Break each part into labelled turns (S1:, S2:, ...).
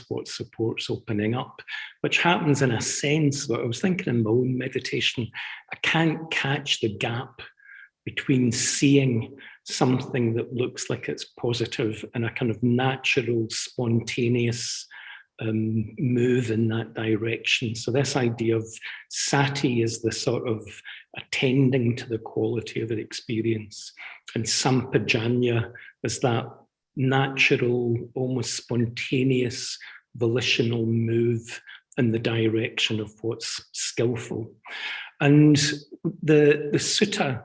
S1: what support's opening up, which happens in a sense. What I was thinking in my own meditation, I can't catch the gap between seeing something that looks like it's positive and a kind of natural, spontaneous move in that direction. So this idea of sati is the sort of attending to the quality of an experience, and sampajanya is that natural, almost spontaneous, volitional move in the direction of what's skillful. And the sutta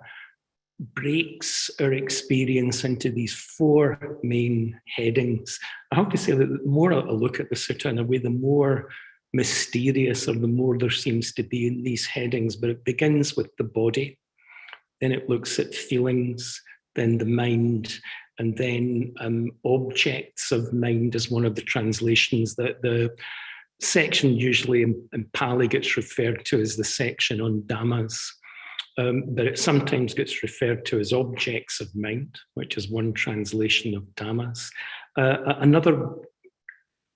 S1: breaks our experience into these four main headings. I have to say that the more I look at the sutta in a way, the more mysterious or the more there seems to be in these headings. But it begins with the body, then it looks at feelings, then the mind, and then objects of mind is one of the translations. That the section usually in Pali gets referred to as the section on dhammas. But it sometimes gets referred to as objects of mind, which is one translation of dhammas. Another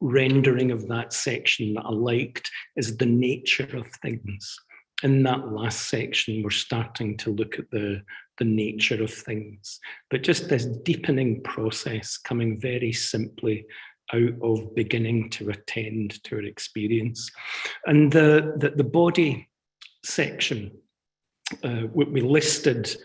S1: rendering of that section that I liked is the nature of things. In that last section, we're starting to look at the nature of things, but just this deepening process coming very simply out of beginning to attend to our experience. And the body section, we listed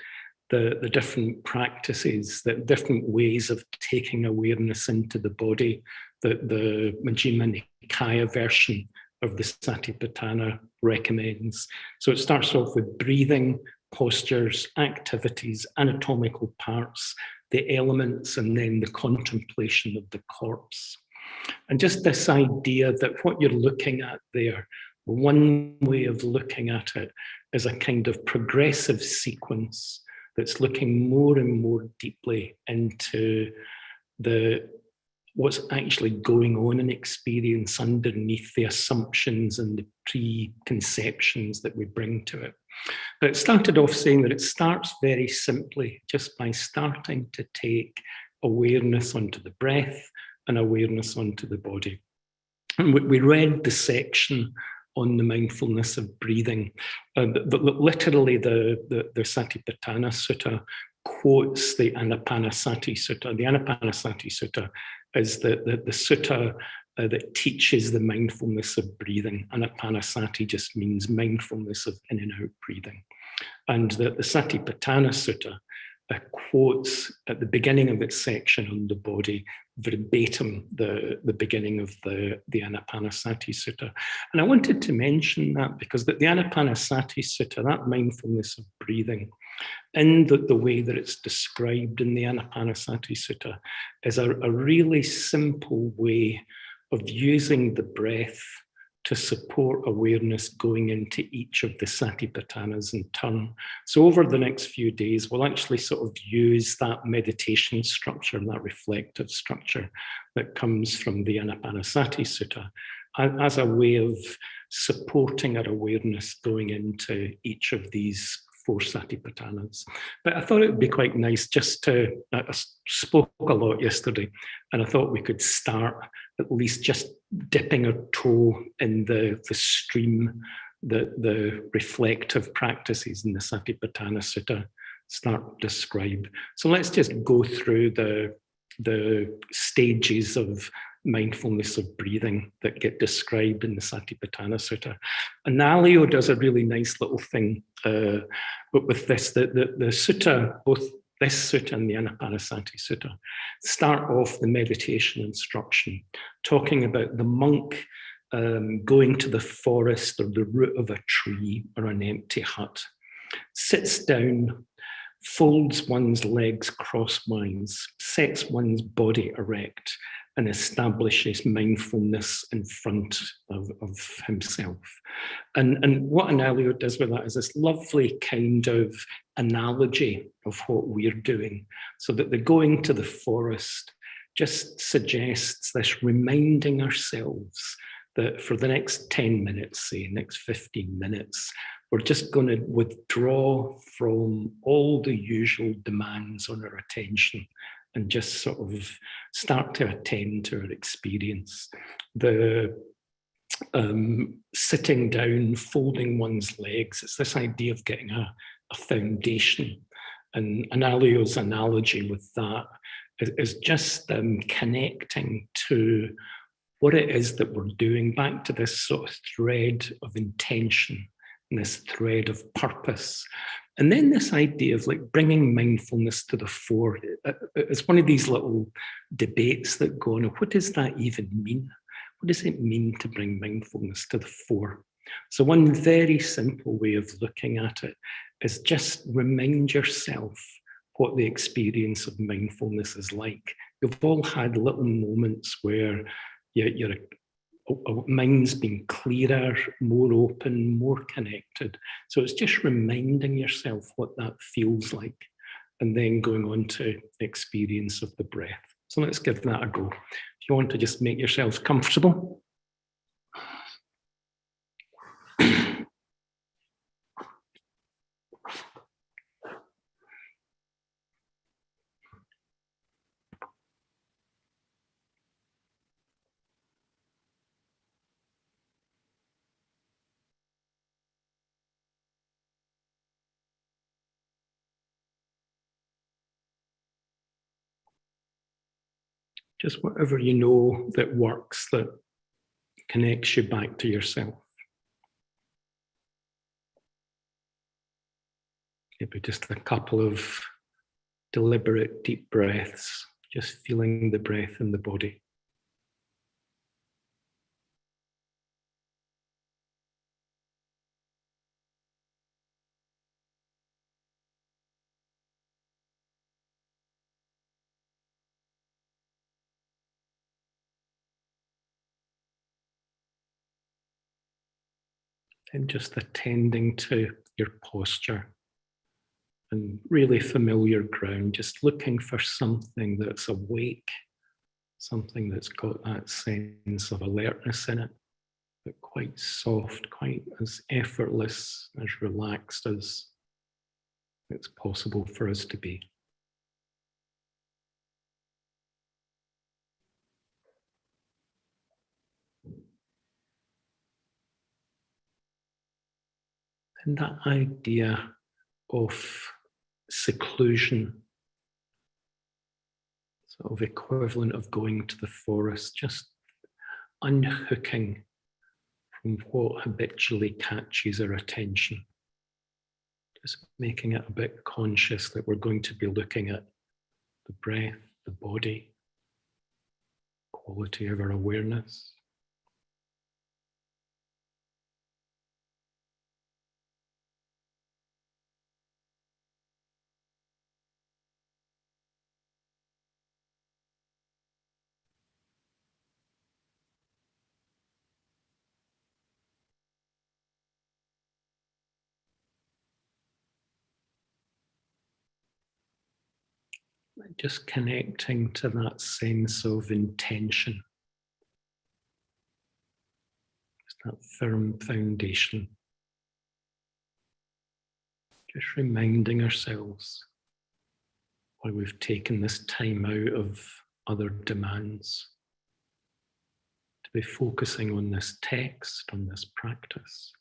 S1: the different practices, the different ways of taking awareness into the body that the Majjhima Nikaya version of the Satipatthana recommends. So it starts off with breathing, postures, activities, anatomical parts, the elements, and then the contemplation of the corpse. And just this idea that what you're looking at there, one way of looking at it is a kind of progressive sequence that's looking more and more deeply into what's actually going on in experience underneath the assumptions and the preconceptions that we bring to it. But it started off saying that it starts very simply, just by starting to take awareness onto the breath and awareness onto the body. And we read the section on the mindfulness of breathing. But literally the Satipatthana Sutta quotes the Anapanasati Sutta. The Anapanasati Sutta is the sutta that teaches the mindfulness of breathing. Anapanasati just means mindfulness of in and out breathing. And the Satipatthana Sutta quotes at the beginning of its section on the body verbatim the beginning of the Anapanasati Sutta. And I wanted to mention that because the Anapanasati Sutta, that mindfulness of breathing, in the way that it's described in the Anapanasati Sutta, is a really simple way of using the breath to support awareness going into each of the Satipatthanas in turn. So over the next few days, we'll actually sort of use that meditation structure, that reflective structure that comes from the Anapanasati Sutta as a way of supporting our awareness going into each of these four Satipatthanas. But I thought it would be quite nice just to, I spoke a lot yesterday, and I thought we could start at least just dipping a toe in the stream that the reflective practices in the Satipatthana Sutta start to describe. So let's just go through the stages of mindfulness of breathing that get described in the Satipatthana Sutta. And Nalio does a really nice little thing with this. The sutta, both this sutta and the Anapanasati Sutta, start off the meditation instruction, talking about the monk going to the forest or the root of a tree or an empty hut, sits down, folds one's legs crosswise, sets one's body erect, and establishes mindfulness in front of himself. And what Anelio does with that is this lovely kind of analogy of what we're doing, so that the going to the forest just suggests this reminding ourselves that for the next 10 minutes, say, next 15 minutes, we're just going to withdraw from all the usual demands on our attention and just sort of start to attend to our experience. The sitting down, folding one's legs, it's this idea of getting a foundation. And Analio's analogy with that is just connecting to what it is that we're doing, back to this sort of thread of intention and this thread of purpose. And then this idea of like bringing mindfulness to the fore. It's one of these little debates that go on. What does that even mean? What does it mean to bring mindfulness to the fore? So one very simple way of looking at it is just remind yourself what the experience of mindfulness is like. You've all had little moments where your mind's been clearer, more open, more connected. So it's just reminding yourself what that feels like, and then going on to the experience of the breath. So let's give that a go. If you want to just make yourselves comfortable. Just whatever you know that works, that connects you back to yourself. Maybe just a couple of deliberate deep breaths, just feeling the breath in the body. And just attending to your posture and really familiar ground, just looking for something that's awake, something that's got that sense of alertness in it, but quite soft, quite as effortless, as relaxed as it's possible for us to be. And that idea of seclusion, sort of equivalent of going to the forest, just unhooking from what habitually catches our attention. Just making it a bit conscious that we're going to be looking at the breath, the body, quality of our awareness. Just connecting to that sense of intention, just that firm foundation. Just reminding ourselves why we've taken this time out of other demands to be focusing on this text, on this practice.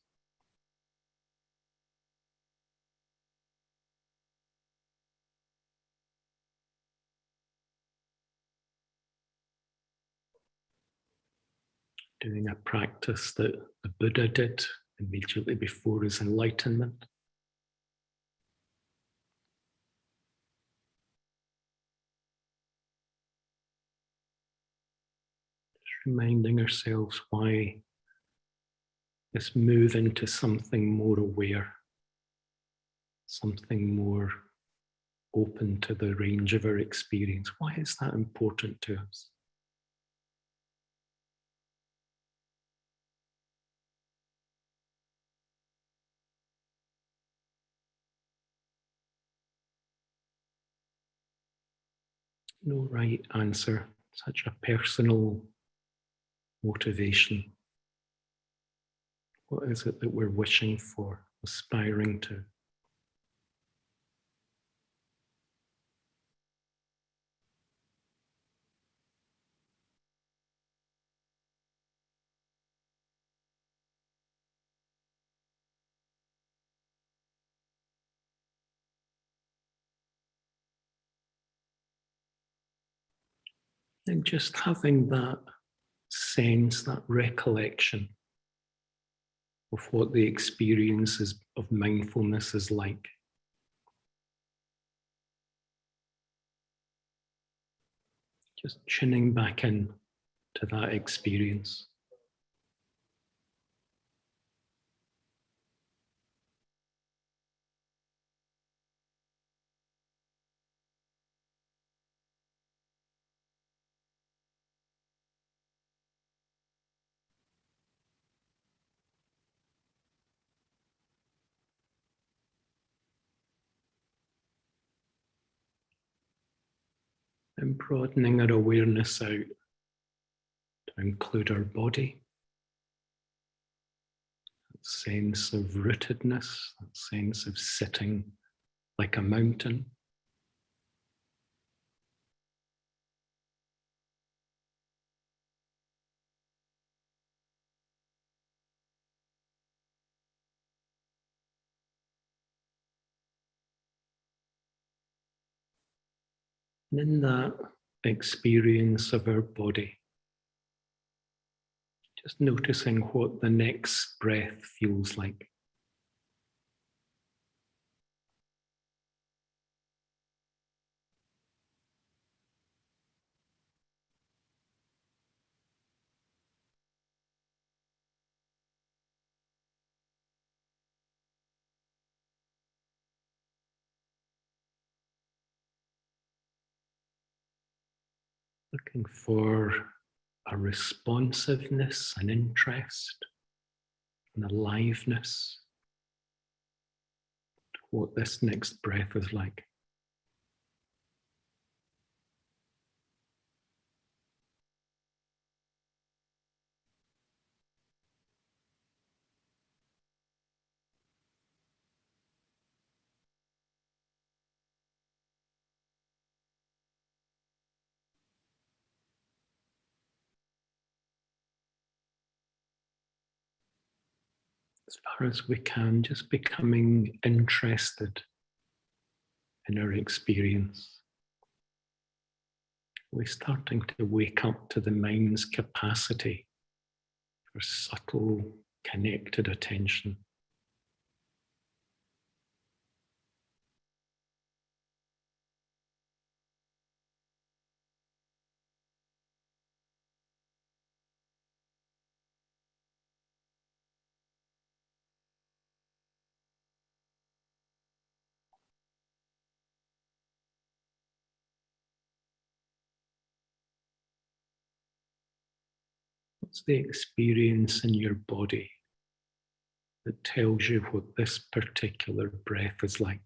S1: Doing a practice that the Buddha did immediately before his enlightenment. Just reminding ourselves why this move into something more aware, something more open to the range of our experience. Why is that important to us? No right answer, such a personal motivation. What is it that we're wishing for, aspiring to? And just having that sense, that recollection of what the experience of mindfulness is like. Just tuning back in to that experience. And broadening our awareness out to include our body, that sense of rootedness, that sense of sitting like a mountain. And in that experience of our body, just noticing what the next breath feels like. Looking for a responsiveness, an interest, an aliveness to what this next breath is like. As far as we can, just becoming interested in our experience. We're starting to wake up to the mind's capacity for subtle, connected attention. What's the experience in your body that tells you what this particular breath is like?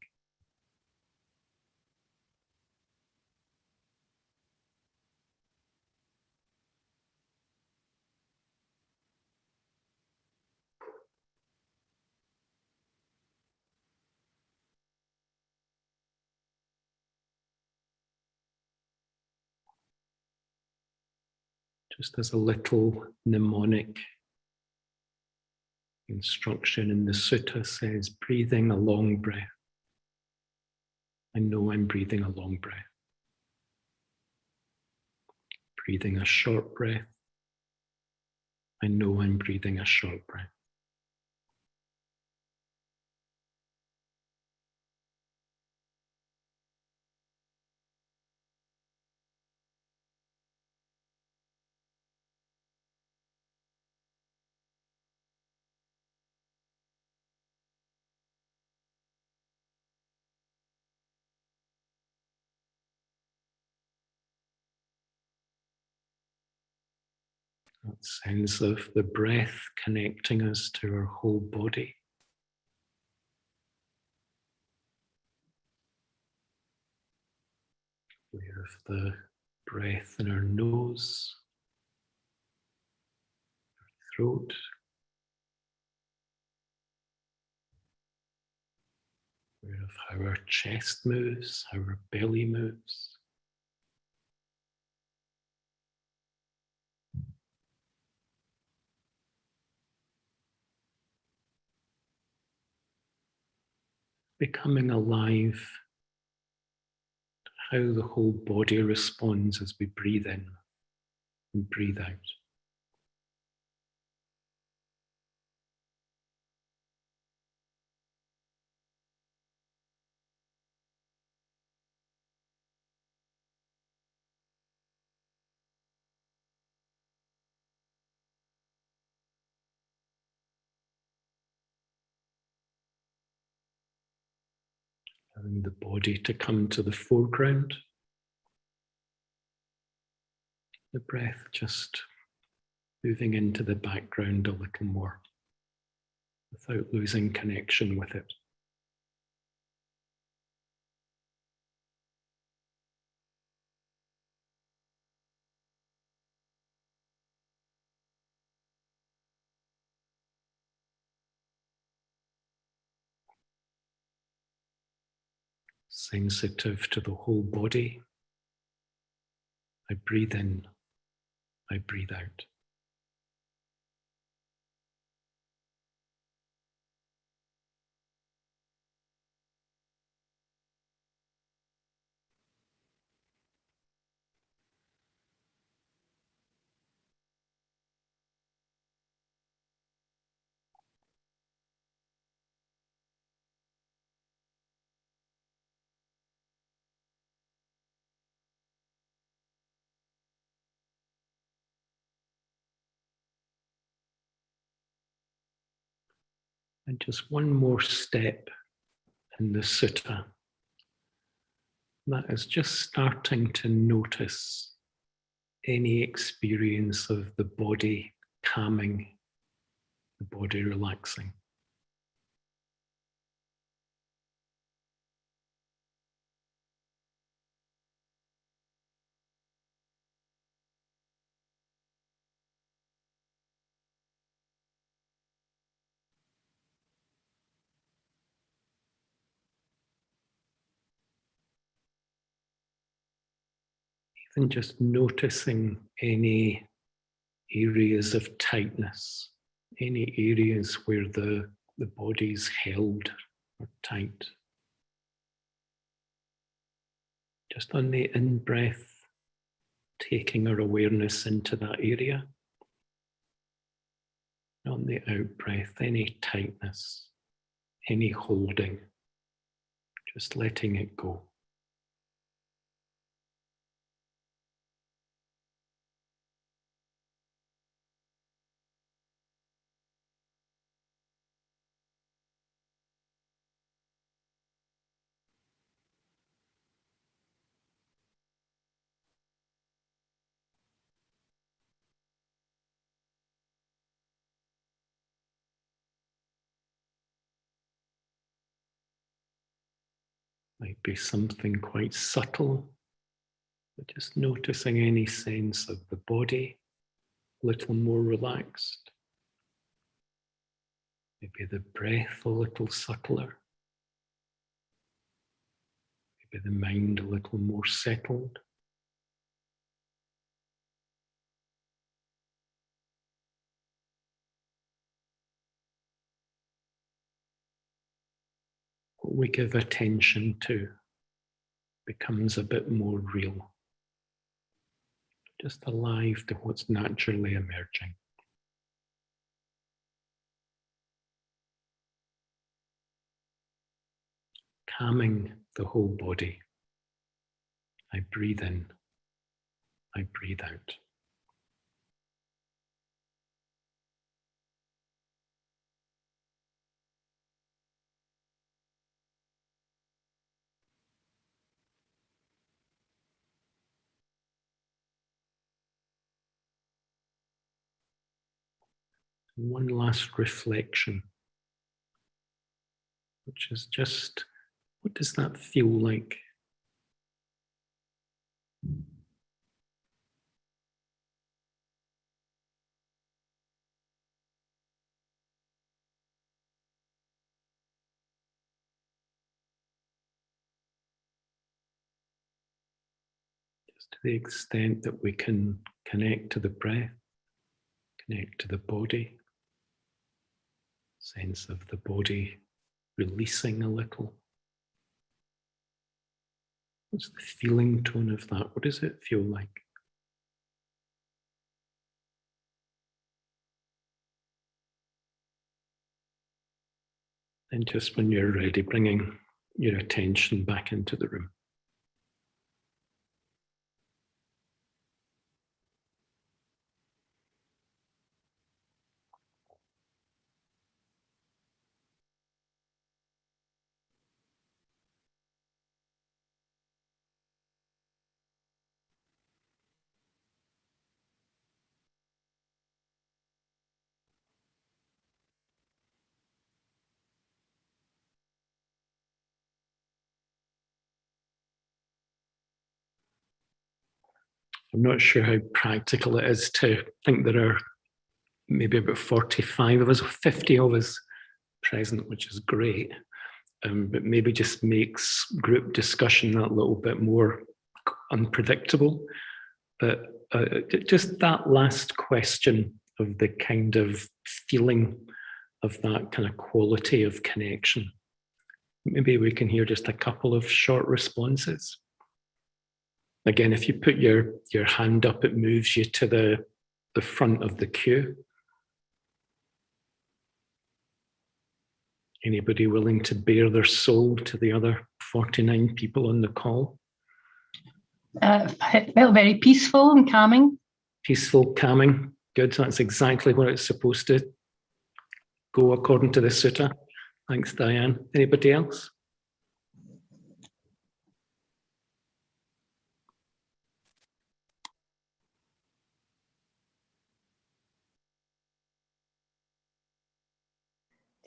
S1: Just as a little mnemonic instruction in the Sutta says, breathing a long breath. I know I'm breathing a long breath. Breathing a short breath. I know I'm breathing a short breath. That sense of the breath connecting us to our whole body. We have the breath in our nose, throat, aware of how our chest moves, how our belly moves. Becoming alive to how the whole body responds as we breathe in. and breathe out. Allowing the body to come to the foreground. The breath just moving into the background a little more without losing connection with it. Sensitive to the whole body. I breathe in, I breathe out. And just one more step in the Sutta. That is just starting to notice any experience of the body calming, the body relaxing. Even just noticing any areas of tightness, any areas where the body's held or tight. Just on the in-breath, taking our awareness into that area. On the out-breath, any tightness, any holding, just letting it go. Might be something quite subtle, but just noticing any sense of the body a little more relaxed. Maybe the breath a little subtler. Maybe the mind a little more settled. What we give attention to becomes a bit more real. Just alive to what's naturally emerging. Calming the whole body. I breathe in, I breathe out. And one last reflection, which is just, what does that feel like? Just to the extent that we can connect to the breath, connect to the body, sense of the body releasing a little. What's the feeling tone of that? What does it feel like? And just when you're ready, bringing your attention back into the room. I'm not sure how practical it is to think there are maybe about 45 of us, or 50 of us present, which is great. But maybe just makes group discussion that little bit more unpredictable. But just that last question of the kind of feeling of that kind of quality of connection. Maybe we can hear just a couple of short responses. Again, if you put your hand up, it moves you to the front of the queue. Anybody willing to bare their soul to the other 49 people on the call?
S2: It felt very peaceful and calming.
S1: Peaceful, calming. Good. That's exactly what it's supposed to go according to the Sutta. Thanks, Diane. Anybody else?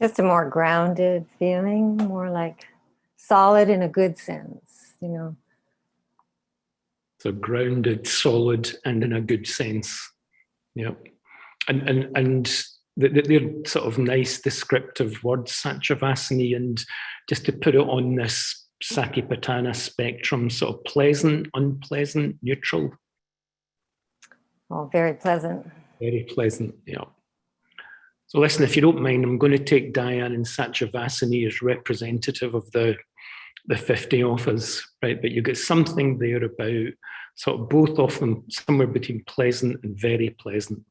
S3: Just a more grounded feeling, more like solid in a good sense, you know.
S1: So grounded, solid, and in a good sense. Yeah. And they're sort of nice descriptive words, Satipatthana, and just to put it on this Satipatthana spectrum, sort of pleasant, unpleasant, neutral.
S3: Oh, very pleasant.
S1: Very pleasant, yeah. So listen, if you don't mind, I'm going to take Diane and Satipatthana as representative of the 50 of us, right? But you get something there about sort of both of them, somewhere between pleasant and very pleasant,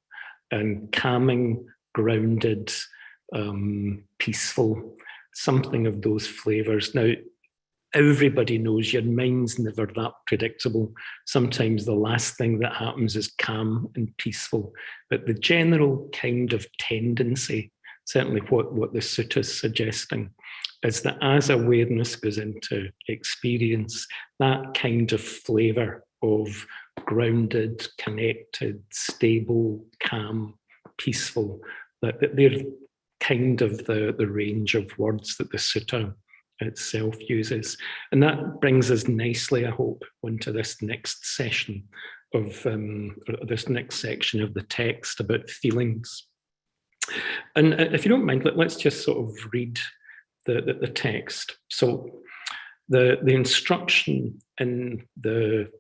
S1: and calming, grounded, peaceful, something of those flavors. Now, everybody knows your mind's never that predictable. Sometimes the last thing that happens is calm and peaceful. But the general kind of tendency, certainly what the sutta is suggesting, is that as awareness goes into experience, that kind of flavor of grounded, connected, stable, calm, peaceful, that they're kind of the range of words that the sutta itself uses. And that brings us nicely, I hope, onto this next session of this next section of the text about feelings. And if you don't mind, let's just sort of read the text. So the instruction in the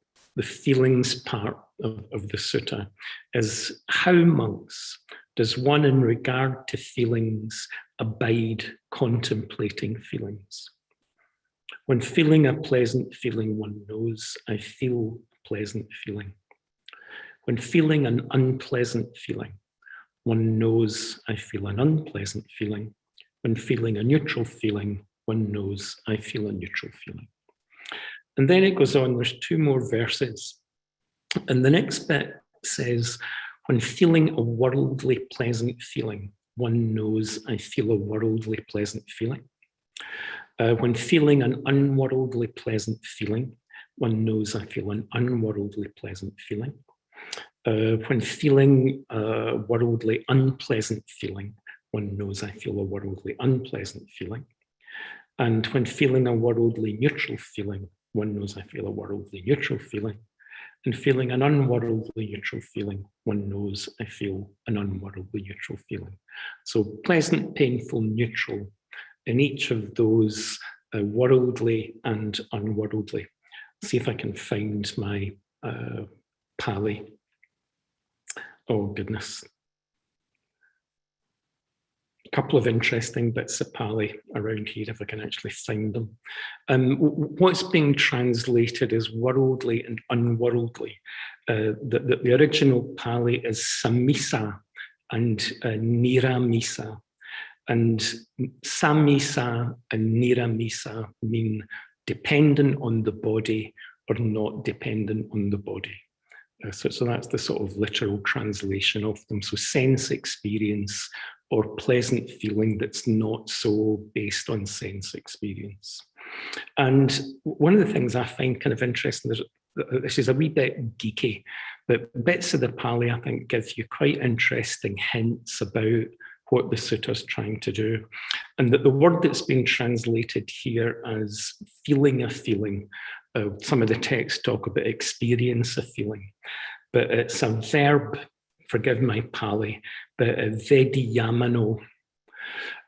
S1: feelings part of the sutta is, how, monks, does one in regard to feelings abide contemplating feelings? When feeling a pleasant feeling, one knows, I feel a pleasant feeling. When feeling an unpleasant feeling, one knows, I feel an unpleasant feeling. When feeling a neutral feeling, one knows, I feel a neutral feeling. And then it goes on, there's two more verses. And the next bit says, when feeling a worldly pleasant feeling, one knows, I feel a worldly pleasant feeling. When feeling an unworldly pleasant feeling, one knows, I feel an unworldly pleasant feeling. When feeling a worldly unpleasant feeling, one knows, I feel a worldly unpleasant feeling. And when feeling a worldly neutral feeling, one knows, I feel a worldly neutral feeling. And feeling an unworldly neutral feeling, one knows, I feel an unworldly neutral feeling. So pleasant, painful, neutral, in each of those worldly and unworldly. See if I can find my Pali. Oh, goodness. A couple of interesting bits of Pali around here, if I can actually find them. What's being translated as worldly and unworldly. The original Pali is samisa and niramisa. And samisa and niramisa mean dependent on the body or not dependent on the body. So that's the sort of literal translation of them. So sense experience or pleasant feeling that's not so based on sense experience. And one of the things I find kind of interesting, this is a wee bit geeky, but bits of the Pali, I think, give you quite interesting hints about what the sutta is trying to do. And that the word that's been translated here as feeling a feeling, some of the texts talk about experience a feeling, but it's a verb, forgive my Pali, but vediyamano.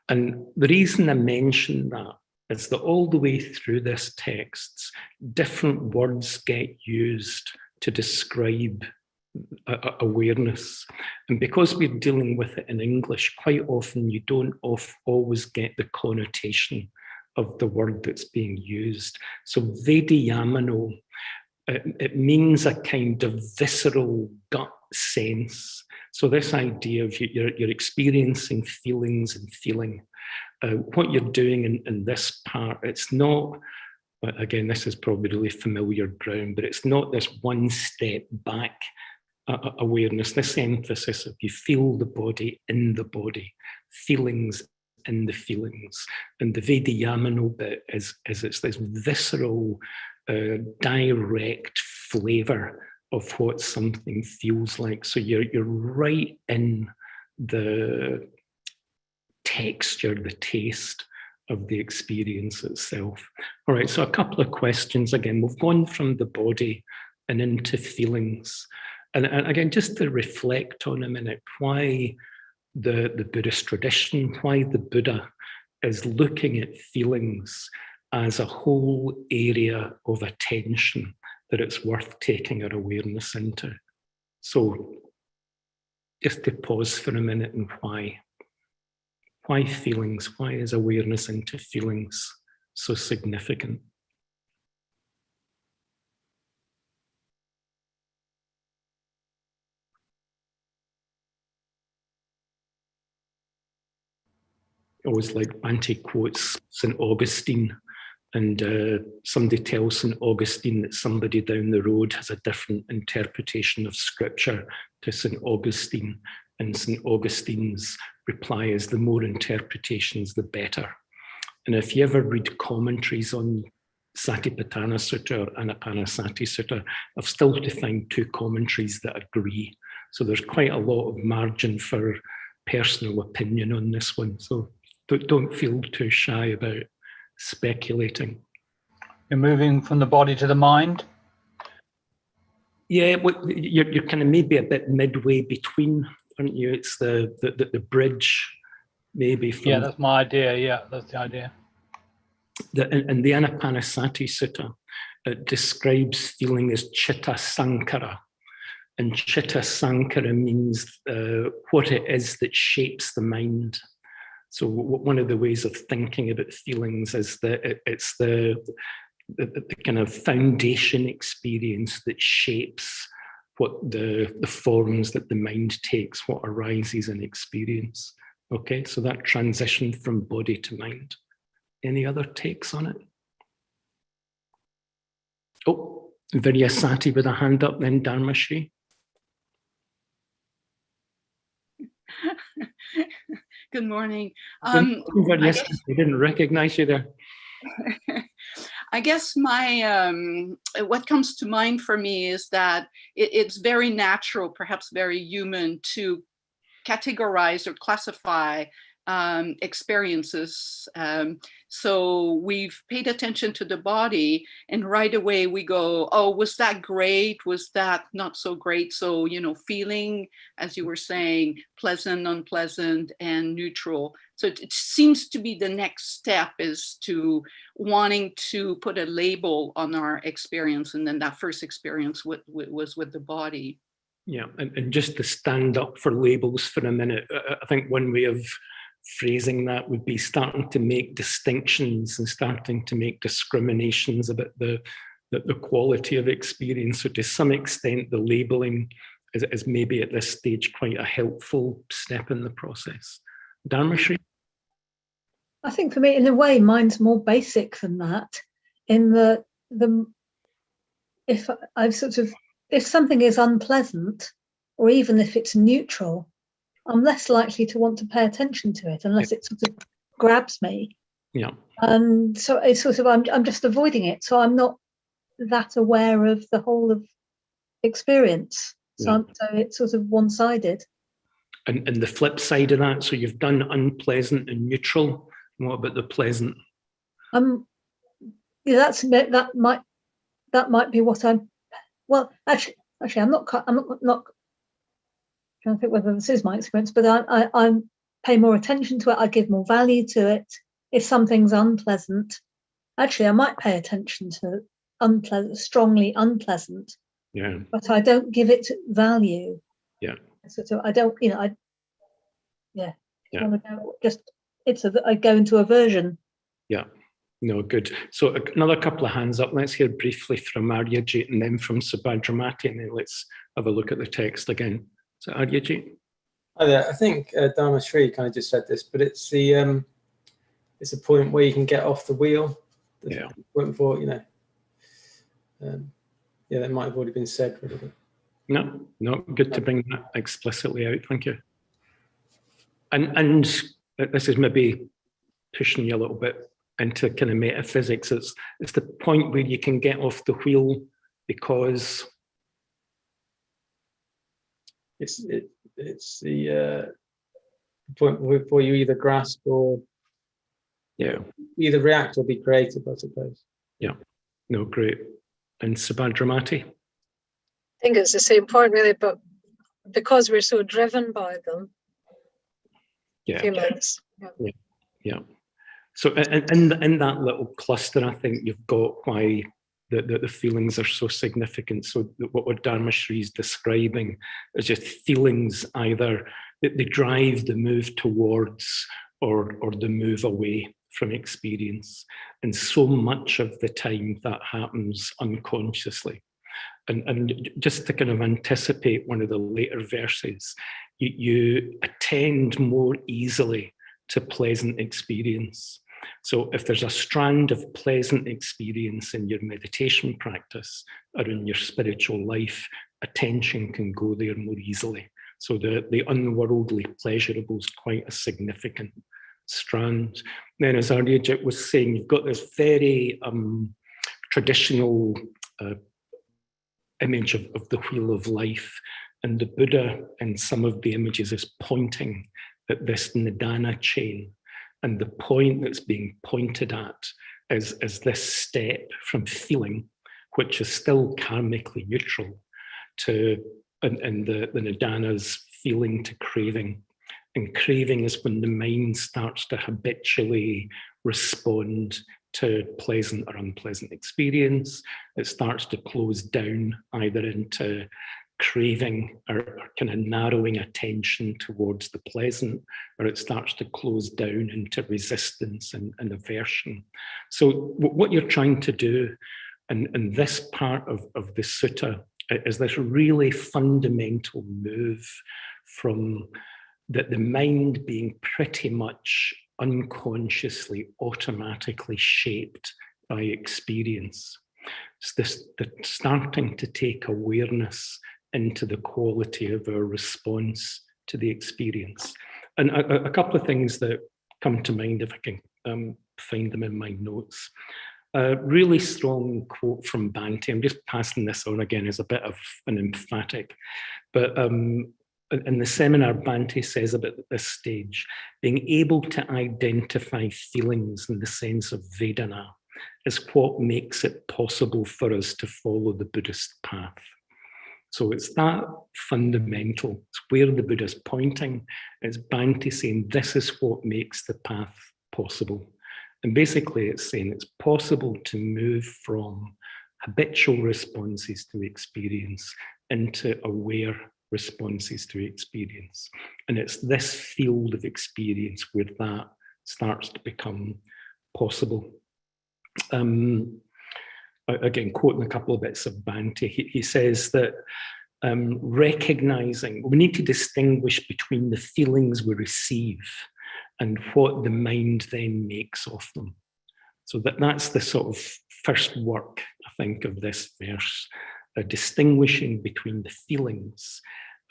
S1: And the reason I mention that is that all the way through this text, different words get used to describe awareness. And because we're dealing with it in English, quite often you don't always get the connotation of the word that's being used. So vediyamano, it means a kind of visceral gut sense. So this idea of you're experiencing feelings and feeling. What you're doing in this part, it's not, again, this is probably really familiar ground, but it's not this one step back awareness, this emphasis of you feel the body in the body, feelings in the feelings. And the vediyamano bit is it's this visceral, direct flavour of what something feels like. So you're right in the texture, the taste of the experience itself. All right, so a couple of questions. Again, we've gone from the body and into feelings. And again, just to reflect on a minute, why the Buddhist tradition, why the Buddha is looking at feelings as a whole area of attention that it's worth taking our awareness into. So just to pause for a minute, and why? Why feelings? Why is awareness into feelings so significant? Always like anti-quotes St. Augustine, and somebody tells St. Augustine that somebody down the road has a different interpretation of scripture to St. Augustine, and St. Augustine's reply is the more interpretations, the better. And if you ever read commentaries on Satipatthana Sutta or Anapanasati Sutta, I've still to find two commentaries that agree. So there's quite a lot of margin for personal opinion on this one. So don't feel too shy about speculating.
S4: You're moving from the body to the mind?
S1: Yeah, you're kind of maybe a bit midway between, aren't you? It's the bridge, maybe. From,
S4: yeah, that's my idea. Yeah, that's the idea.
S1: And the Anapanasati Sutta, it describes feeling as chitta sankara. And chitta sankara means what it is that shapes the mind. So one of the ways of thinking about feelings is that it's the kind of foundation experience that shapes what the forms that the mind takes, what arises in experience. Okay, so that transition from body to mind. Any other takes on it? Oh, Viryasati with a hand up, then Dharmashri.
S2: Good morning.
S1: I didn't recognize you there.
S2: I guess my what comes to mind for me is that it's very natural, perhaps very human, to categorize or classify experiences. So we've paid attention to the body, and right away we go, oh, was that great? Was that not so great? So, feeling, as you were saying, pleasant, unpleasant, and neutral. So it seems to be the next step is to wanting to put a label on our experience. And then that first experience was with the body.
S1: Yeah, and just to stand up for labels for a minute, I think one way of phrasing that would be starting to make distinctions and starting to make discriminations about the quality of experience. So to some extent, the labeling is maybe at this stage quite a helpful step in the process. Dharmashri?
S5: I think for me, in a way, mine's more basic than that. In the if something is unpleasant, or even if it's neutral, I'm less likely to want to pay attention to it unless it sort of grabs me.
S1: Yeah.
S5: And so it's sort of I'm just avoiding it. So I'm not that aware of the whole of experience. So it's sort of one-sided.
S1: And the flip side of that, so you've done unpleasant and neutral. What about the pleasant?
S5: Yeah, that might be what I'm. Well, actually, I'm not trying to think whether this is my experience, but I pay more attention to it. I give more value to it. If something's unpleasant, actually, I might pay attention to strongly unpleasant.
S1: Yeah.
S5: But I don't give it value.
S1: Yeah.
S5: So I don't, I go into aversion.
S1: Yeah. No, good. So another couple of hands up. Let's hear briefly from Aryajit and then from Subhadramati, and then let's have a look at the text again. So Aryajit.
S6: Hi there. I think Dharma Shri kind of just said this, but it's a point where you can get off the wheel. The point before, that might have already been said. Really.
S1: No, good to bring that explicitly out. Thank you. And this is maybe pushing you a little bit into kind of metaphysics. It's the point where you can get off the wheel because
S6: it's the point where you either grasp or either react or be creative, I suppose.
S1: Yeah. No, great. And Subhadramati?
S7: I think it's the same point, really, but because we're so driven by them, humans.
S1: Yeah. So in that little cluster, I think you've got why the feelings are so significant. So what Dharma Shri is describing is just feelings either that they drive the move towards or the move away from experience. And so much of the time that happens unconsciously. And just to kind of anticipate one of the later verses, you attend more easily to pleasant experience. So if there's a strand of pleasant experience in your meditation practice or in your spiritual life, attention can go there more easily. So the unworldly pleasurable is quite a significant strand. Then, as Aryajit was saying, you've got this very traditional image of the wheel of life, and the Buddha in some of the images is pointing at this nidana chain, and the point that's being pointed at is this step from feeling, which is still karmically neutral, to and the nidana's feeling to craving. And craving is when the mind starts to habitually respond to pleasant or unpleasant experience. It starts to close down either into craving or kind of narrowing attention towards the pleasant, or it starts to close down into resistance and aversion. So what you're trying to do in this part of the sutta is this really fundamental move from the mind being pretty much unconsciously, automatically shaped by experience. It's this starting to take awareness into the quality of our response to the experience. And a couple of things that come to mind, if I can find them in my notes. A really strong quote from Bhante. I'm just passing this on again as a bit of an emphatic, but in the seminar, Bhante says about this stage, being able to identify feelings in the sense of Vedana is what makes it possible for us to follow the Buddhist path. So it's that fundamental. It's where the Buddha's pointing. It's Bhante saying this is what makes the path possible. And basically it's saying it's possible to move from habitual responses to experience into aware responses to experience. And it's this field of experience where that starts to become possible. Again, quoting a couple of bits of Bhante, he says that recognizing, we need to distinguish between the feelings we receive and what the mind then makes of them. So that's the sort of first work, I think, of this verse, distinguishing between the feelings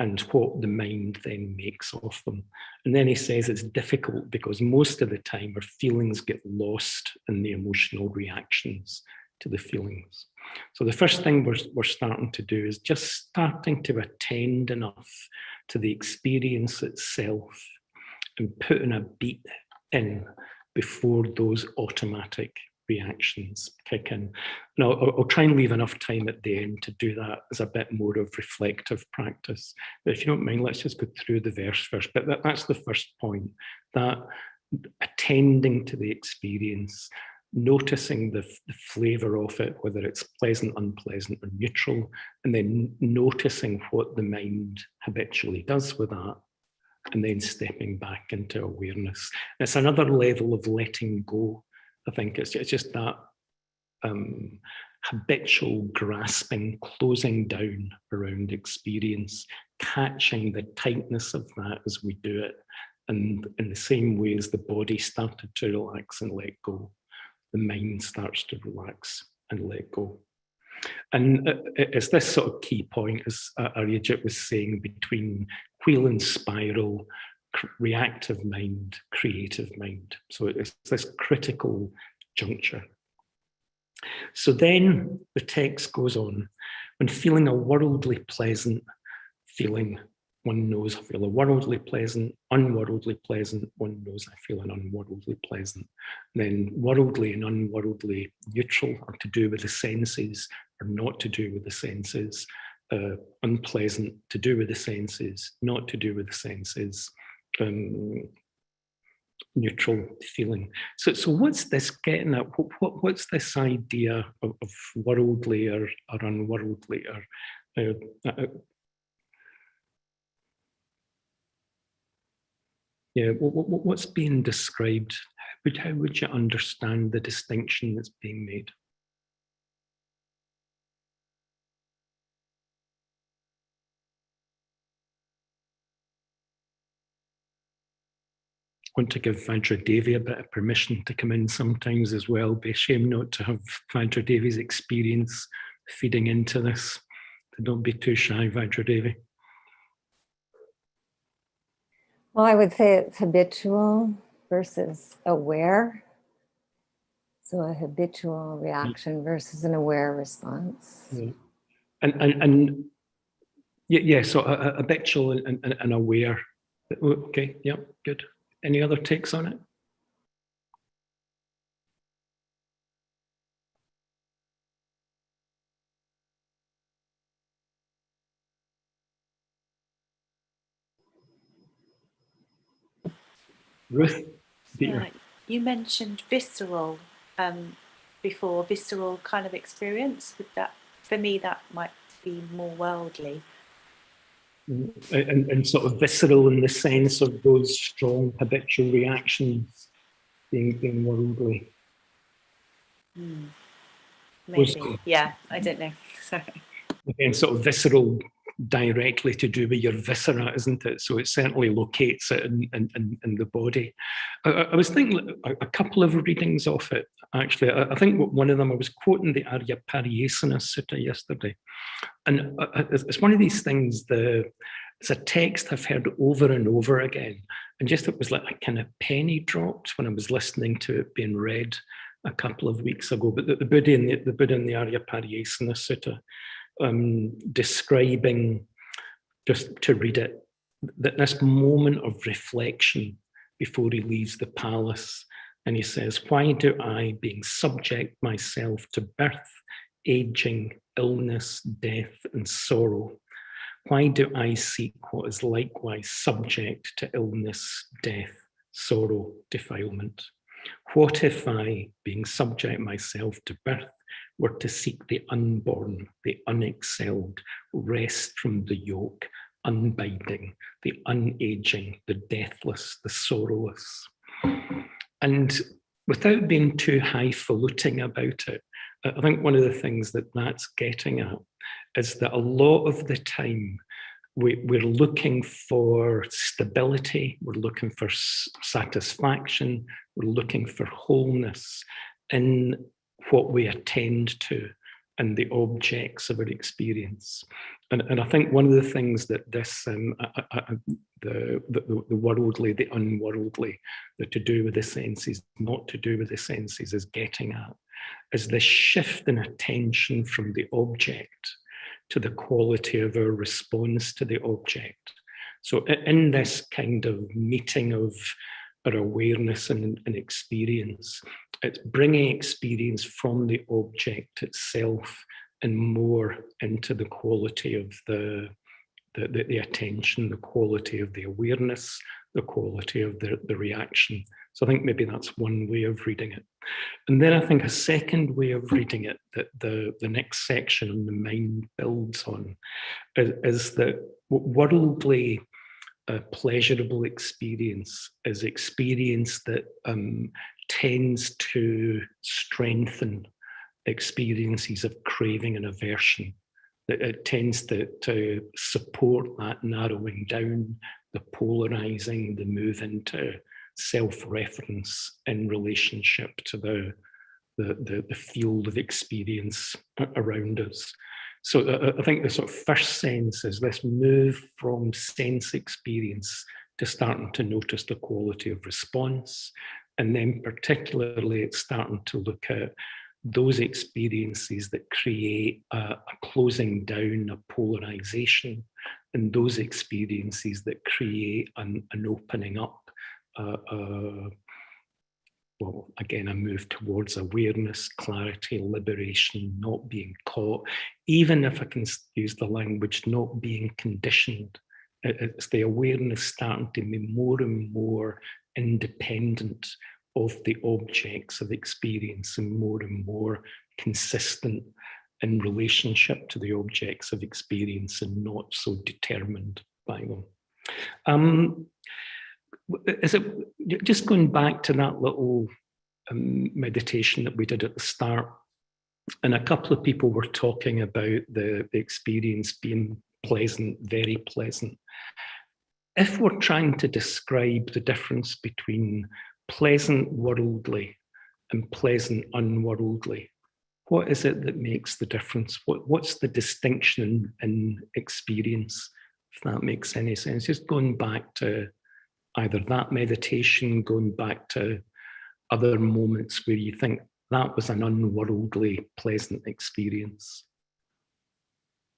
S1: and what the mind then makes of them. And then he says it's difficult because most of the time our feelings get lost in the emotional reactions to the feelings. So the first thing we're starting to do is just starting to attend enough to the experience itself and putting a beat in before those automatic reactions kick in. Now, I'll try and leave enough time at the end to do that as a bit more of reflective practice. But if you don't mind, let's just go through the verse first. But that's the first point, that attending to the experience, noticing the flavour of it, whether it's pleasant, unpleasant, or neutral, and then noticing what the mind habitually does with that, and then stepping back into awareness. It's another level of letting go. I think it's just that habitual grasping, closing down around experience, catching the tightness of that as we do it. And in the same way as the body started to relax and let go, the mind starts to relax and let go. And it's this sort of key point, as Aryajit was saying, between wheel and spiral, reactive mind, creative mind. So it's this critical juncture. So then the text goes on, when feeling a worldly pleasant feeling, one knows I feel a worldly pleasant, unworldly pleasant, one knows I feel an unworldly pleasant. And then worldly and unworldly neutral are to do with the senses or not to do with the senses. Unpleasant to do with the senses, not to do with the senses. Neutral feeling. So what's this getting at? What's this idea of worldly or unworldly? Yeah, what's being described? How would you understand the distinction that's being made? I want to give Vajradevi a bit of permission to come in sometimes as well. Be a shame not to have Vajradevi's experience feeding into this. So don't be too shy, Vajradevi.
S3: Well, I would say it's habitual versus aware. So a habitual reaction versus an aware response.
S1: Yeah. And yeah, so habitual and aware. Okay, yeah, good. Any other takes on it? Ruth?
S8: You mentioned visceral before, visceral kind of experience. With that, for me, that might be more worldly.
S1: And sort of visceral in the sense of those strong habitual reactions being worldly.
S8: Maybe, yeah, I don't know. Sorry.
S1: Again, sort of visceral directly to do with your viscera, isn't it? So it certainly locates it in the body. I was thinking a couple of readings of it, actually. I think one of them, I was quoting the Arya Pariyesana Sutta yesterday. And it's one of these things, it's a text I've heard over and over again. And just it was like a kind of penny dropped when I was listening to it being read a couple of weeks ago. But the Buddha in the Arya Pariyesana Sutta, describing, just to read it, that this moment of reflection before he leaves the palace, and he says, why do I, being subject myself to birth, aging, illness, death, and sorrow, why do I seek what is likewise subject to illness, death, sorrow, defilement? What if I, being subject myself to birth, were to seek the unborn, the unexcelled, rest from the yoke, unbinding, the unaging, the deathless, the sorrowless? And without being too highfalutin about it, I think one of the things that's getting at is that a lot of the time, we're looking for stability, we're looking for satisfaction, we're looking for wholeness in what we attend to and the objects of our experience. And I think one of the things that this, the worldly, the unworldly, the to do with the senses, not to do with the senses, is getting at, is this shift in attention from the object to the quality of our response to the object. So in this kind of meeting of our awareness and experience, it's bringing experience from the object itself and more into the quality of the attention, the quality of the awareness, the quality of the reaction. So I think maybe that's one way of reading it. And then I think a second way of reading it that the next section on the mind builds on is that worldly pleasurable experience is experience that tends to strengthen experiences of craving and aversion. That it tends to support that narrowing down, the polarizing, the move into self-reference in relationship to the field of experience around us. So I think the sort of first sense is this move from sense experience to starting to notice the quality of response. And then particularly it's starting to look at those experiences that create a closing down, a polarization, and those experiences that create an opening up, well, again, a move towards awareness, clarity, liberation, not being caught, even if I can use the language, not being conditioned. It's the awareness starting to be more and more independent of the objects of experience and more consistent in relationship to the objects of experience and not so determined by them. Is it just going back to that little meditation that we did at the start, and a couple of people were talking about the experience being pleasant, very pleasant. If we're trying to describe the difference between pleasant worldly and pleasant unworldly, what is it that makes the difference? What's the distinction in experience, if that makes any sense? Just going back to either that meditation, going back to other moments where you think that was an unworldly, pleasant experience.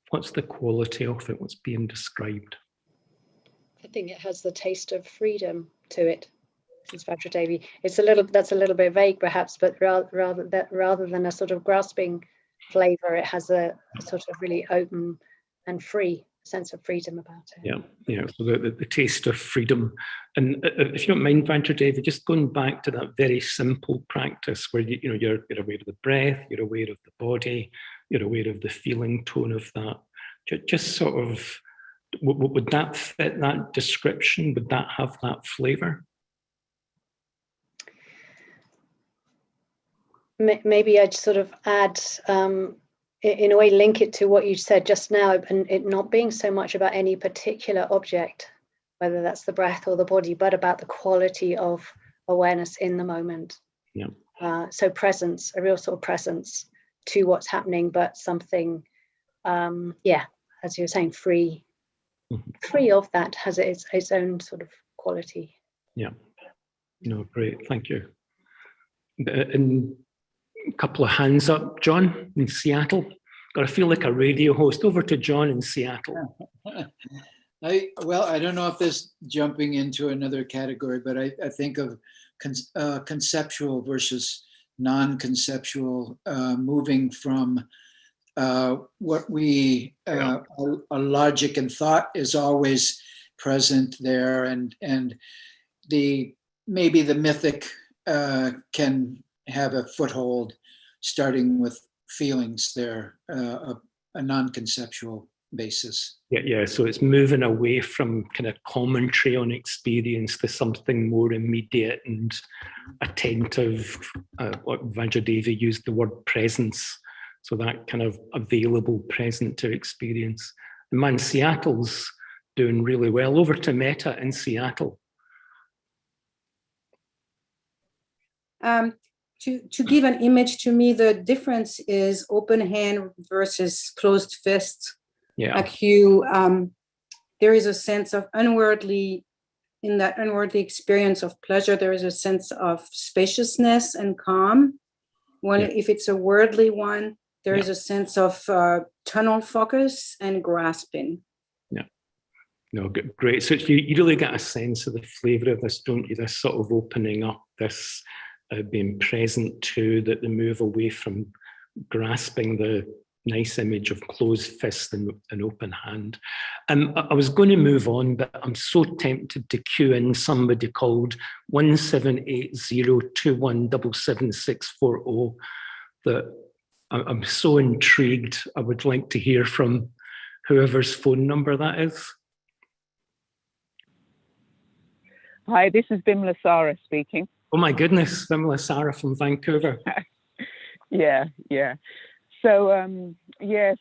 S1: What's the quality of it? What's being described?
S7: I think it has the taste of freedom to it. This is Vajradevi. It's that's a little bit vague perhaps, but rather than a sort of grasping flavor, it has a sort of really open and free sense of freedom about it.
S1: Yeah. So the taste of freedom. And if you don't mind, Vajradevi, just going back to that very simple practice where you're aware of the breath, you're aware of the body, you're aware of the feeling tone of that. Just sort of, would that fit that description? Would that have that flavor?
S7: Maybe I'd sort of add, in a way, link it to what you said just now, and it not being so much about any particular object, whether that's the breath or the body, but about the quality of awareness in the moment.
S1: Yeah.
S7: So presence, a real sort of presence to what's happening, but something, as you were saying, free of that, has its own sort of quality.
S1: Yeah. No, great, thank you. And a couple of hands up, John in Seattle. Got to feel like a radio host. Over to John in Seattle.
S9: I don't know if this jumping into another category, but I think of conceptual versus non-conceptual, moving from what we a logic and thought is always present there, and maybe the mythic can have a foothold, starting with feelings there, a non-conceptual basis.
S1: Yeah. So it's moving away from kind of commentary on experience to something more immediate and attentive. What Vajradevi used the word presence. So that kind of available, present to experience. And man, Seattle's doing really well. Over to Meta in Seattle.
S10: To give an image, to me, the difference is open hand versus closed fist.
S1: Yeah.
S10: Like there is a sense of in that unworldly experience of pleasure, there is a sense of spaciousness and calm. If it's a worldly one, there is a sense of tunnel focus and grasping.
S1: Yeah. No, great. So you really get a sense of the flavour of this, don't you? This sort of opening up, this being present to the move away from grasping, the nice image of closed fist and open hand. I was going to move on, but I'm so tempted to cue in somebody called 178021777640 that I'm so intrigued. I would like to hear from whoever's phone number that is.
S11: Hi, this is Bimla Sara speaking.
S1: Oh my goodness, Bimla Sara from Vancouver.
S11: Yeah. So,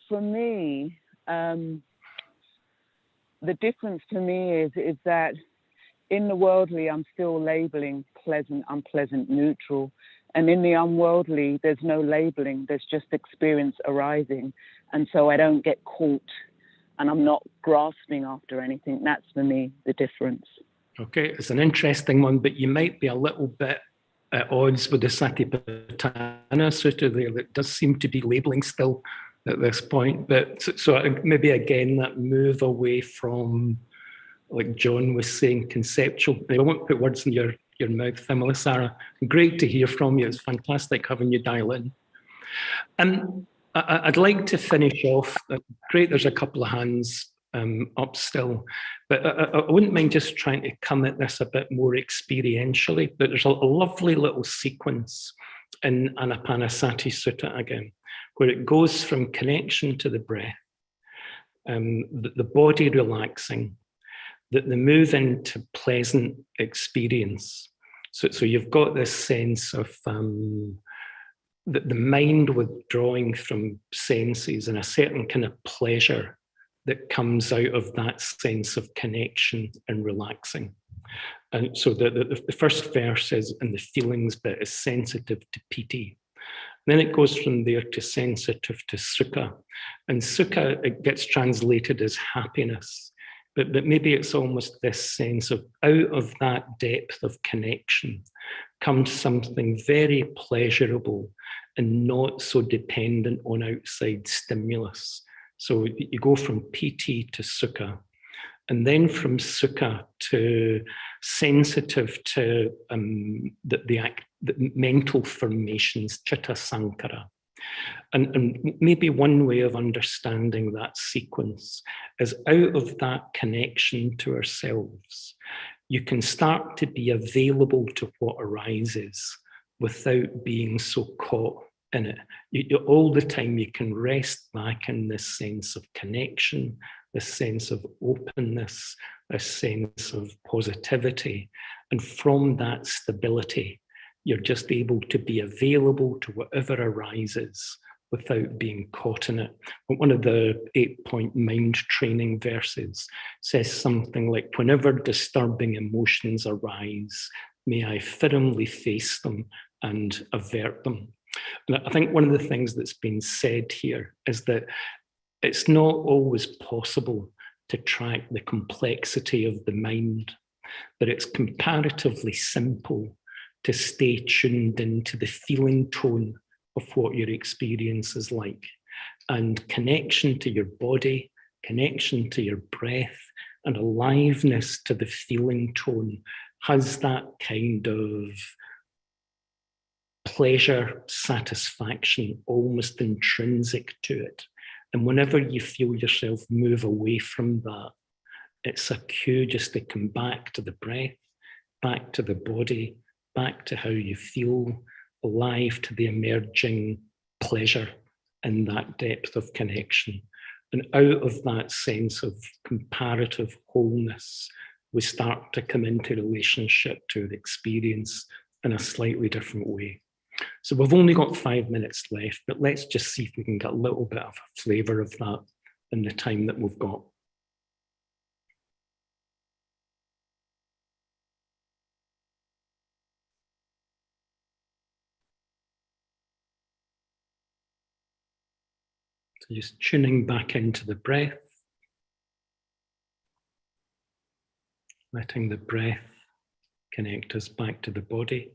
S11: for me, the difference to me is that in the worldly, I'm still labeling pleasant, unpleasant, neutral. And in the unworldly, there's no labeling, there's just experience arising. And so I don't get caught and I'm not grasping after anything. That's for me the difference.
S1: Okay, it's an interesting one, but you might be a little bit at odds with the Satipatthana Sutta there. That does seem to be labeling still at this point. But so maybe again, that move away from, like John was saying, conceptual. I won't put words in your mouth, Bimla Sara. Great to hear from you. It's fantastic having you dial in. I'd like to finish off. Great, there's a couple of hands up still, but I wouldn't mind just trying to come at this a bit more experientially. But there's a lovely little sequence in Anapanasati Sutta again, where it goes from connection to the breath, the body relaxing, the move into pleasant experience. So you've got this sense of the mind withdrawing from senses and a certain kind of pleasure that comes out of that sense of connection and relaxing. And so the first verse is, and the feelings bit is sensitive to piti. Then it goes from there to sensitive to sukha. And sukha, it gets translated as happiness, but maybe it's almost this sense of out of that depth of connection comes something very pleasurable and not so dependent on outside stimulus. So you go from piti to sukha, and then from sukha to sensitive to the mental formations, chitta sankara. And maybe one way of understanding that sequence is out of that connection to ourselves, you can start to be available to what arises without being so caught in it. All the time you can rest back in this sense of connection, this sense of openness, this sense of positivity. And from that stability, you're just able to be available to whatever arises without being caught in it. One of the 8-point mind training verses says something like, whenever disturbing emotions arise, may I firmly face them and avert them. And I think one of the things that's been said here is that it's not always possible to track the complexity of the mind, but it's comparatively simple to stay tuned into the feeling tone of what your experience is like. And connection to your body, connection to your breath, and aliveness to the feeling tone has that kind of pleasure, satisfaction, almost intrinsic to it. And whenever you feel yourself move away from that, it's a cue just to come back to the breath, back to the body, back to how you feel, alive to the emerging pleasure in that depth of connection. And out of that sense of comparative wholeness, we start to come into relationship to the experience in a slightly different way. So we've only got 5 minutes left, but let's just see if we can get a little bit of a flavour of that in the time that we've got. So just tuning back into the breath, letting the breath connect us back to the body.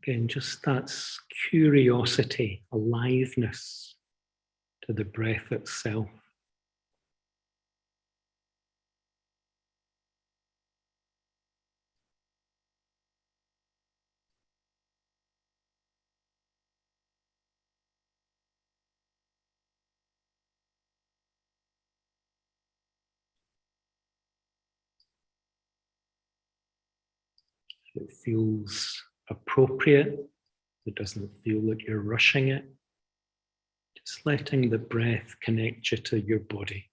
S1: Again, just that curiosity, aliveness to the breath itself. It feels appropriate. It doesn't feel like you're rushing it. Just letting the breath connect you to your body.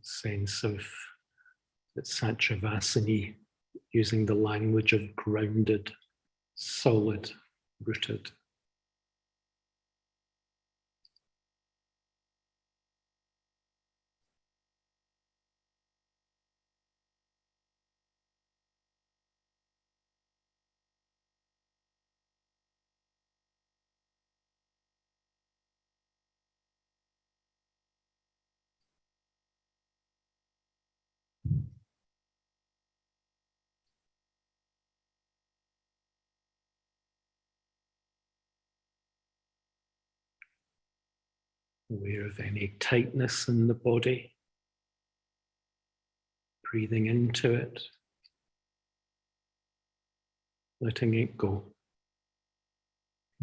S1: Sense of that Satipatthana, using the language of grounded, solid, rooted. Aware of any tightness in the body, breathing into it, letting it go,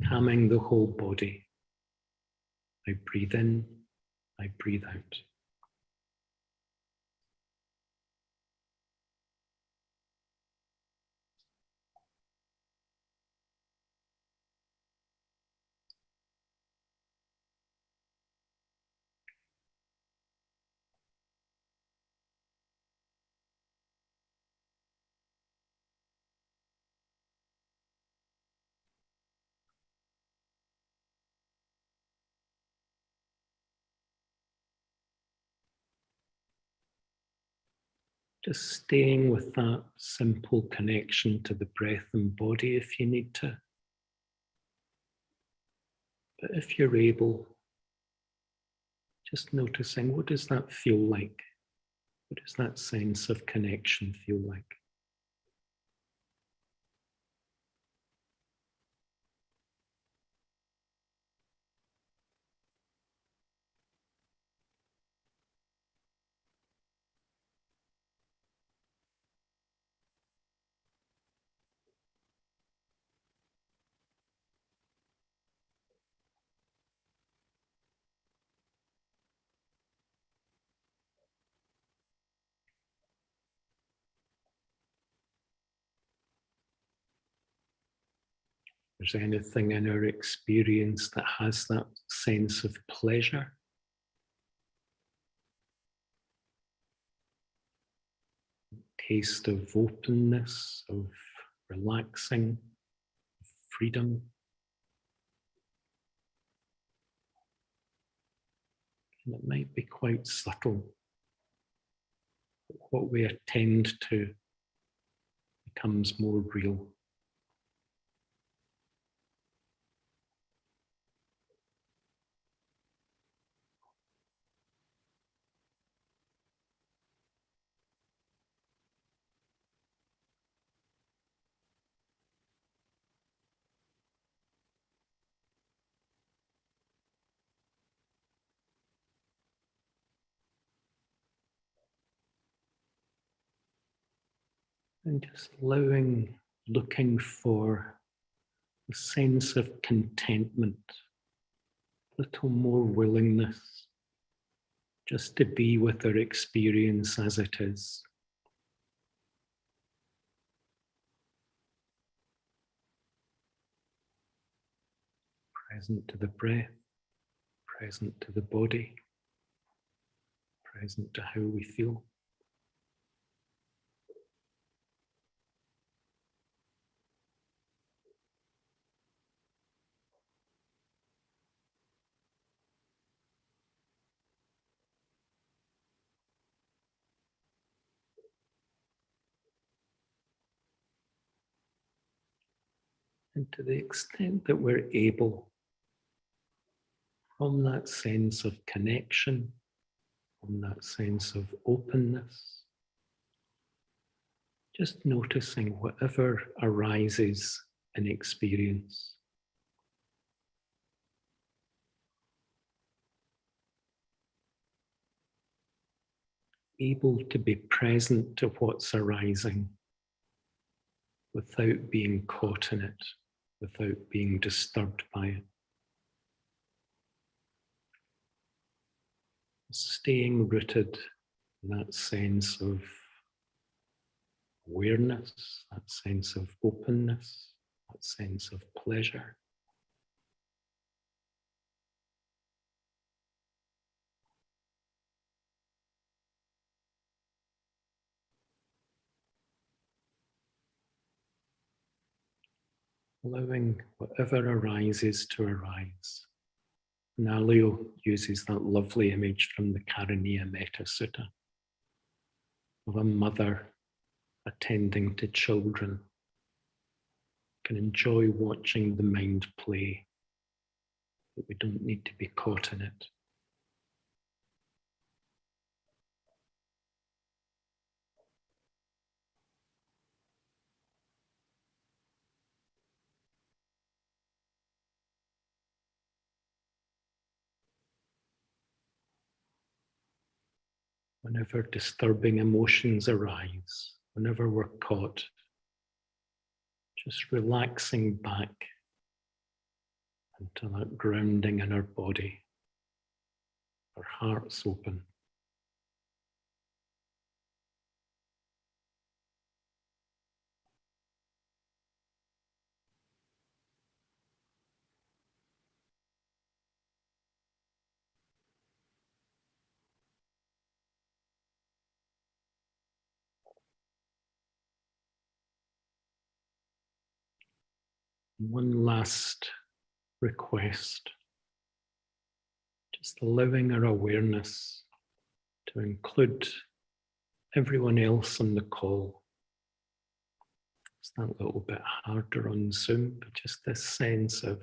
S1: calming the whole body. I breathe in, I breathe out. Just staying with that simple connection to the breath and body if you need to. But if you're able, just noticing, what does that feel like? What does that sense of connection feel like? If there's anything in our experience that has that sense of pleasure, taste of openness, of relaxing, of freedom, and it might be quite subtle, but what we attend to becomes more real. And just looking for a sense of contentment, a little more willingness just to be with our experience as it is. Present to the breath, present to the body, present to how we feel. And to the extent that we're able, from that sense of connection, from that sense of openness, just noticing whatever arises in experience. Able to be present to what's arising without being caught in it, without being disturbed by it. Staying rooted in that sense of awareness, that sense of openness, that sense of pleasure. Allowing whatever arises to arise. Nalio uses that lovely image from the Karaniya Metta Sutta of a mother attending to children. Can enjoy watching the mind play, but we don't need to be caught in it. Whenever disturbing emotions arise, whenever we're caught, just relaxing back into that grounding in our body, our hearts open. One last request, just allowing our awareness to include everyone else on the call. It's that little bit harder on Zoom, but just this sense of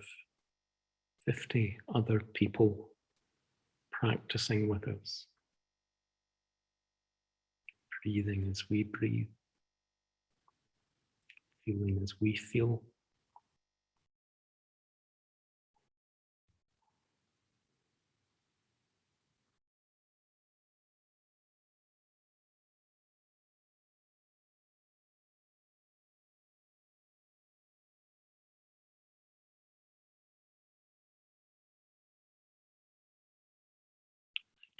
S1: 50 other people practicing with us, breathing as we breathe, feeling as we feel.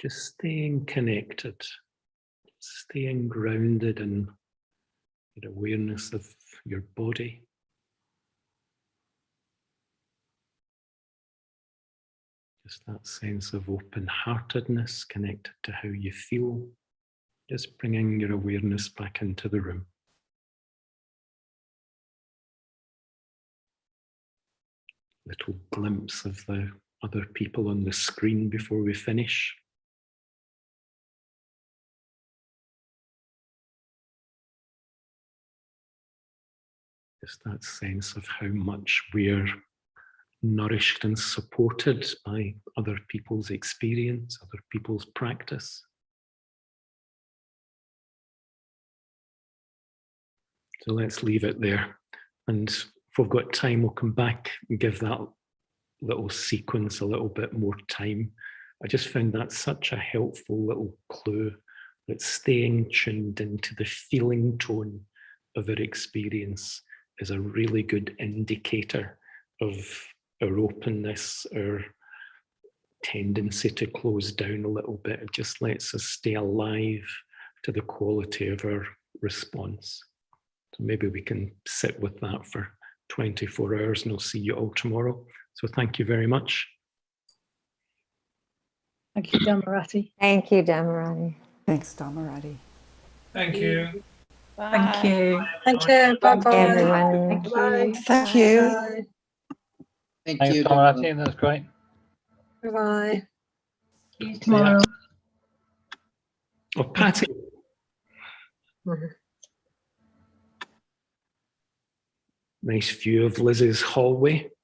S1: Just staying connected, staying grounded in your awareness of your body. Just that sense of open-heartedness connected to how you feel. Just bringing your awareness back into the room. Little glimpse of the other people on the screen before we finish. Just that sense of how much we're nourished and supported by other people's experience, other people's practice. So let's leave it there. And if we've got time, we'll come back and give that little sequence a little bit more time. I just found that such a helpful little clue that staying tuned into the feeling tone of our experience is a really good indicator of our openness, our tendency to close down a little bit. It just lets us stay alive to the quality of our response. So maybe we can sit with that for 24 hours, and I'll see you all tomorrow. So thank you very much.
S5: Thank you, Dhammarati.
S3: Thank you, Dhammarati.
S12: Thanks, Dhammarati.
S6: Thank you.
S8: Bye.
S10: Thank you.
S5: Thank you. Bye-bye.
S3: Everyone.
S5: Bye.
S12: Thank you.
S5: Bye.
S9: Thank
S4: Thanks,
S9: you.
S4: Dhammarati. That's great.
S5: Bye.
S10: See you
S4: Yeah.
S10: tomorrow.
S1: Oh, Patty. Nice view of Liz's hallway.